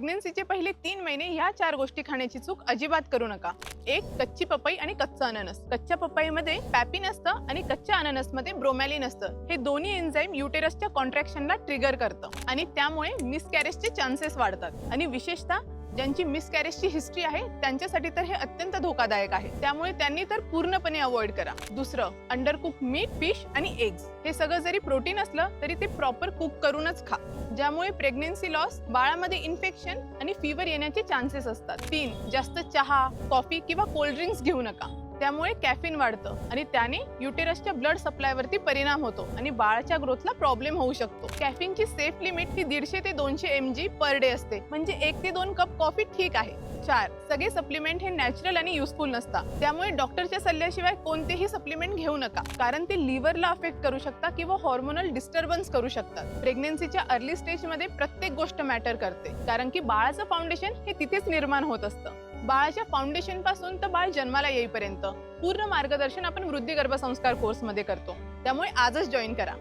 प्रेग्नन्सीचे पहिले 3 महिने ह्या 4 गोष्टी खाण्याची चूक अजिबात करू नका. एक, कच्ची पपई आणि कच्चा अननस. कच्च्या पपईमध्ये पॅपिन असतं आणि कच्च्या अननसमध्ये ब्रोमॅलिन असतं. हे दोन्ही एन्झाईम युटेरसच्या कॉन्ट्रॅक्शनला ट्रिगर करतं आणि त्यामुळे मिसकॅरेजचे चान्सेस वाढतात. आणि विशेषतः ज्यांची मिसकॅरेजची हिस्ट्री आहे त्यांच्यासाठी तर हे अत्यंत धोकादायक आहे. त्यामुळे त्यांनी तर पूर्णपणे अवॉइड करा. दुसरं, अंडरकुक मीट, फिश आणि एग्स. हे सगळं जरी प्रोटीन असलं तरी ते प्रॉपर कुक करूनच खा, ज्यामुळे प्रेग्नन्सी लॉस, बाळामध्ये इन्फेक्शन आणि फीवर येण्याचे चान्सेस असतात. 3, जास्त चहा, कॉफी किंवा कोल्ड ड्रिंक्स घेऊ नका. त्यामुळे कॅफिन वाढतं आणि त्याने युटेरसच्या ब्लड सप्लायवरती परिणाम होतो आणि बाळाच्या ग्रोथला प्रॉब्लेम होऊ शकतो. कॅफिनची सेफ लिमिट ही 150 ते 200 mg पर डे असते, म्हणजे 1 ते 2 कप कॉफी ठीक आहे. 4, सगळे सप्लिमेंट हे नॅचरल आणि युजफुल नसतात. त्यामुळे डॉक्टरच्या सल्ल्याशिवाय कोणतेही सप्लिमेंट घेऊ नका, कारण ते लिव्हरला अफेक्ट करू शकतात किंवा हॉर्मोनल डिस्टर्बन्स करू शकतात. प्रेग्नन्सीच्या अर्ली स्टेजमध्ये प्रत्येक गोष्ट मॅटर करते, कारण की बाळाचं फाउंडेशन हे तिथेच निर्माण होत असतं. बाळाच्या फाउंडेशन पासून तर बाळ जन्माला येईपर्यंत पूर्ण मार्गदर्शन आपण वृद्धी गर्भसंस्कार कोर्समध्ये करतो. त्यामुळे आजच जॉईन करा.